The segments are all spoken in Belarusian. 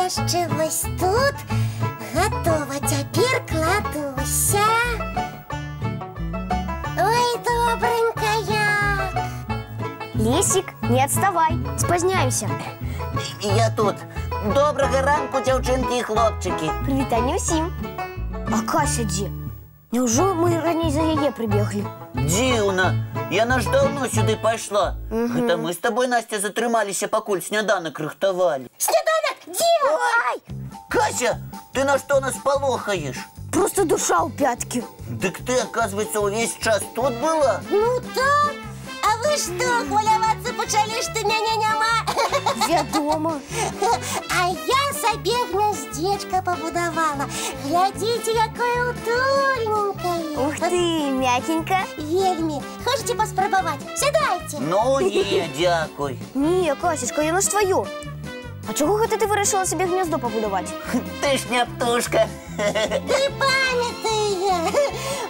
яшчэ вось тут. Готова, цяпер кладуся. Ой, добренька як. Лесик, не отставай, спазняемся. Я тут. Добрага ранку, дзяўчынкі і хлопчыкі. Прывітанне ўсім. А Кася дзе? Няўжо мы раней за яе прыбеглі? Дзіўна. Яна ж даўно сюды пайшла. Гэта мы з табой, Настя, затрымаліся, пакуль сняданак рыхтавалі. Сняданак, дзе? Ай! Кася, ты на што нас палохаеш? Просто душа ў пяткі. Дык ты, оказывается, увесь час тут была? Ну так. А вы што, хвалявацца пачалі, што мяне няма? Вядома. А я сабе гняздечка пабудавала. Глядзіце, якое утульненькае. Ух ты, мякенька. Вельмі. Хочаце паспрабаваць? Сядайце. Ну, не, дзякуй. Не, Касечка, яно ж твоё. А чого гэта ты вырашыла сабе гнездо пабудаваць? Ты ж не птушка. Ты памятае.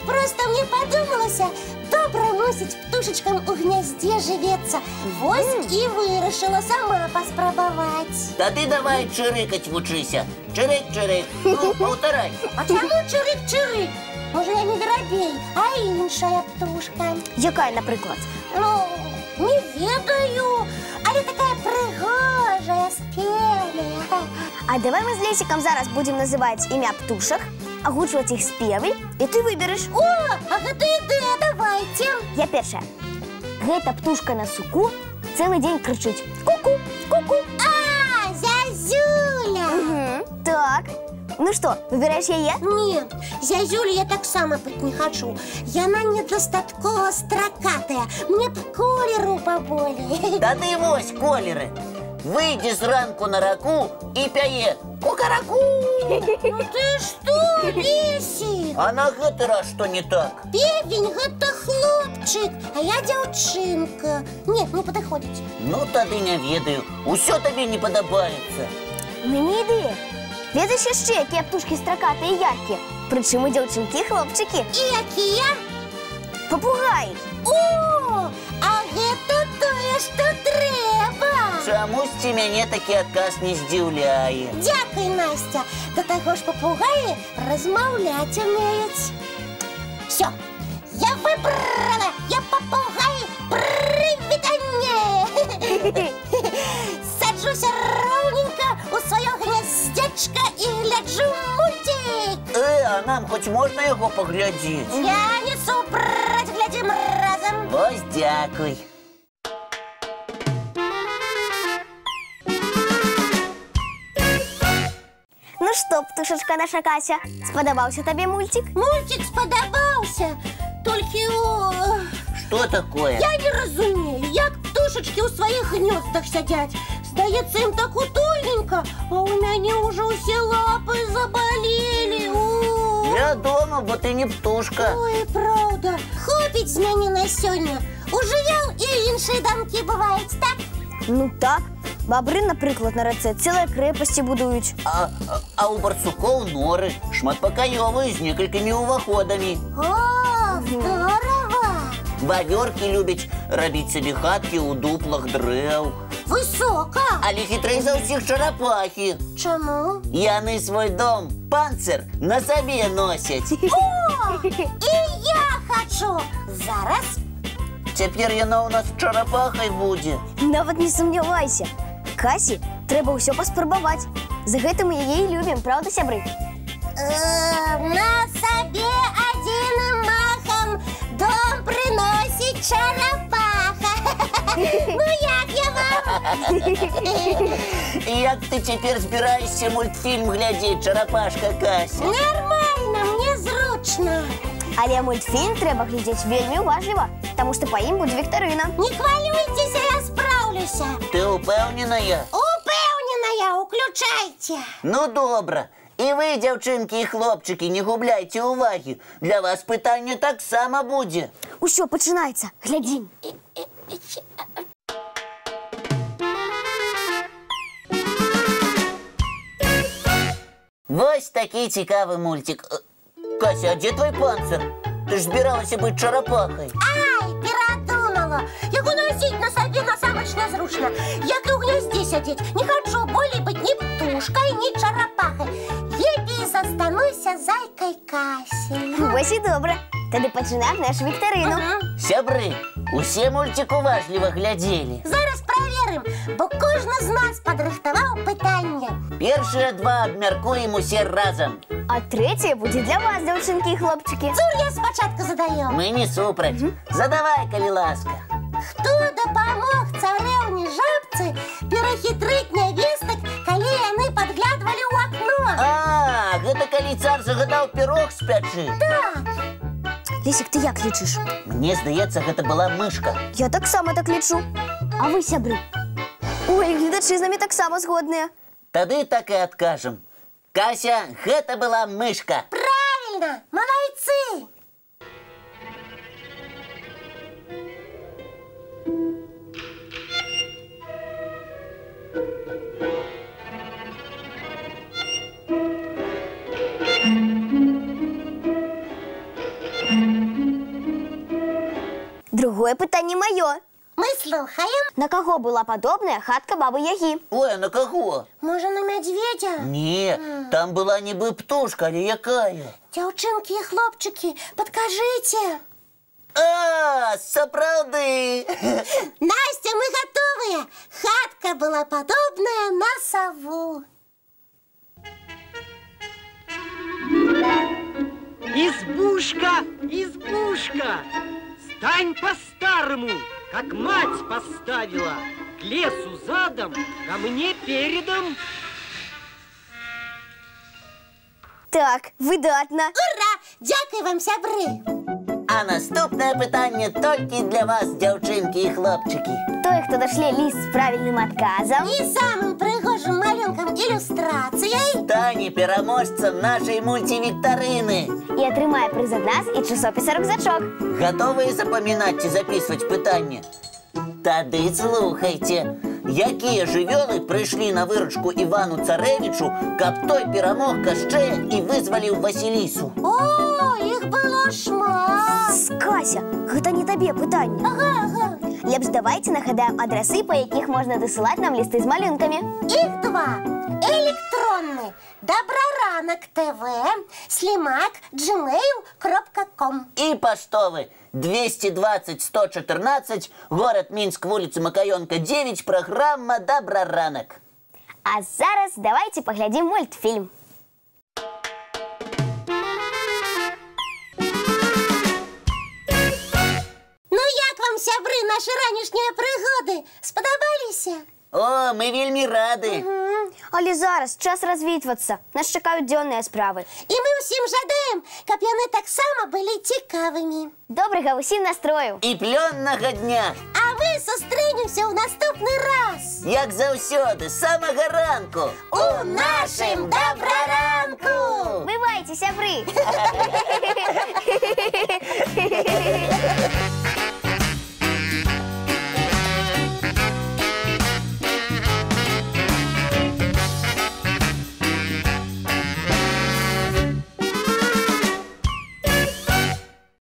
Просто мне падумалася, добра мусіць птушачкам у гняздзе жывецца. Вось і вырашыла сама паспрабаваць. Тады давай чырыкаць вучыся. Чырык-чырык. Ну, паўтарай. А чаму чырык-чырык? Можа, я не воробей, а іншая птушка. Якая, напрыклад? Ну, не ведаю, але такая прыгожая, спелая. А давай мы з Лесиком зараз будем называць імя птушак, агучваць іх спевы, і ты выбераш. О, а гэта ідэя, давайте. Я першая. Гэта птушка на суку цэлы дзень крычыць. Ку-ку, ку-ку. А, зязюля. Так. Ну што, выбіраеш яе? Не, зязюлю я таксама быць не хачу. Яна недастаткова стракатая. Мне б колеру паболей. Тады вось колеры. Выйдзі зранку на раку і пяе кукараку. Ну ты што, Лесик? А на гэты раз што не так? Певень гэта хлопчык, а я дзяўчынка. Не, не падыходзіць. Ну, тады не ведаю. Усё табе не падабаецца. У мяне ідэя. Ведаеш яшчэ, якія птушкі стракатыя і яркія? Прычым і дзяўчынкі, і хлопчыкі. І якія? Папугаі. О, а гэта тое, што трэба. Чамусьці мяне такі адказ не здзіўляе. Дзякуй, Настя. Да таго ж папугаі размаўляць умеюць. Всё, я выбрала. Я папугай. Прывітанне. Саджуся роўненька у сваё гняздзечка і гляджу мультик. А нам хоць можна яго паглядзець? Я не супраць, глядзім разам. Вось дзякуй. Ну што, птушачка наша Кася, спадабаўся табе мульцік? Мультик спадабаўся. Толькі Што такое? я не разумею, як птушачкі ў сваіх гнёздах сядзяць. Здаецца, ім так утульненька, а ў мяне ўжо ўсе лапы забалелі. Вядома, бо ты не птушка. Ой, правда. Хопіць з мяне на сёння. У жывёл і іншыя дамкі бываюць, так? Ну так. Бабры, напрыклад, на рацэ цэлыя крэпасці будуюць. А у барсукоў норы шматпакаёвыя з некалькімі ўваходамі. О, здорова! Вавёркі любяць рабіць сабе хаткі ў дуплах дрэў. Высока! Але хітрэй за ўсіх чарапахі. Чаму? Яны свой дом, панцыр, на сабе носяць. О, і я хачу! Зараз. Цяпер яна ў нас чарапахай будзе. Нават не сумнявайся. Касі трэба ўсё паспрабаваць. За гэта мы яе і любім, правда, сябры? На сабе адзіным махам дом прыносіць чарапаха. Ну як я вам? Як ты цяпер збіраешся мультфільм глядзець, чарапашка Кася? Нормально, мне зручна. Але мультфільм трэба глядзець вельмі уважліва, таму што па ім будзе віктарына. Не хвалюйцеся, я спраўлюся. Ты упэўненая? Упэўненая, уключайце. Ну, добра. І вы, дзяўчынкі і хлопчыкі, не губляйце ўвагі. Для вас пытанне таксама будзе. Усё, пачынаецца. Глядзім. Вось такі цікавы мультик. Кася, а дзе твой панцыр? Ты ж збіралася быць чарапахай. Ай, перадумала. Яго носіць на сабе насамрэч нязручна. Як і ў гняздзе сядзець. Не хачу болей быць ні птушкай, ні займемся зайкой Касей. Ось і добре. Тоді починаємо нашу вікторину. Сябры, усе мультик уважліва глядзелі. Зараз проверим, бо кожен з нас падрыхтаваў пытанне. Першыя два абмяркуем усе разам. А третє буде для вас, дівчинки і хлопчики. Цур я спочатку задаю. Мы не супраць. Задавай, калі ласка. Хто дапамог царэўні жабцы перахітрыць нявестак, калі яны падглядвалі ў акно? А, гэта калі цар загадаў пірог з пячы. Так, Лісік, ти як лічиш? Мне здаецца, гэта была мышка. Я так само так лічу. А ви, сябри? Ой, глядачі з намі так само згодныя. Тады так і адкажам. Кася, гэта была мышка. правильно, малайцы. Другое питання моє. Мы слухаем. На кого була подобна хатка баби Яги? Ой, а на каго? Можа, на медведя? Не, там была нібы птушка, але якая? Дзяўчынкі і хлопчыкі, падкажыце. А, сапраўды! Настя, мы готовые. Хатка была подобная на сову. Избушка, избушка, стань по-старому, как мать поставила, к лесу задом, ко мне передом. Так, видатно. Ура! Дякую вам, сябры. А наступне питання тільки для вас, дівчинки і хлопчики. Той, хто дошле ліст з правильним отказом, І самым пригожим малюнком ілюстрацією Стане переможцем нашої мультивікторини. і отримає приз від нас і часописа «Рюкзачок». Готові запам'ятати чи записувати питання? Тоді слухайте. Якія жывёлы прыйшлі на выручку Івану Царэвічу, каб той перамог Кашчэя і вызваліў Васілісу? О, їх було шмат. Кася, гэта не табе пытанне. Ага. Лепш давайте нагадаем адресы, по якіх можна дасылаць нам лісты з малюнкамі. Їх два. Електронний Доброранок ТВ, слимак, gmail.com. І паштовы 220-114, город Мінск, вулиця Макаёнка, 9, программа «Доброранок». А зараз давайте паглядзім мультфільм. Ну як вам, сябры, наші ранішнія пригоди? Сподобалися? О, ми вельмі рады. Але зараз час розвітватися. Нас чекають дзённыя справи. І ми усім жадаємо, каб яны таксама былі цікавими. Доброго усім настрою! І плённага дня. А ми зустрінемося ў наступны раз. Як заўсёды, з самага ранку. У нашым Доброранку! Бывайте, сябры!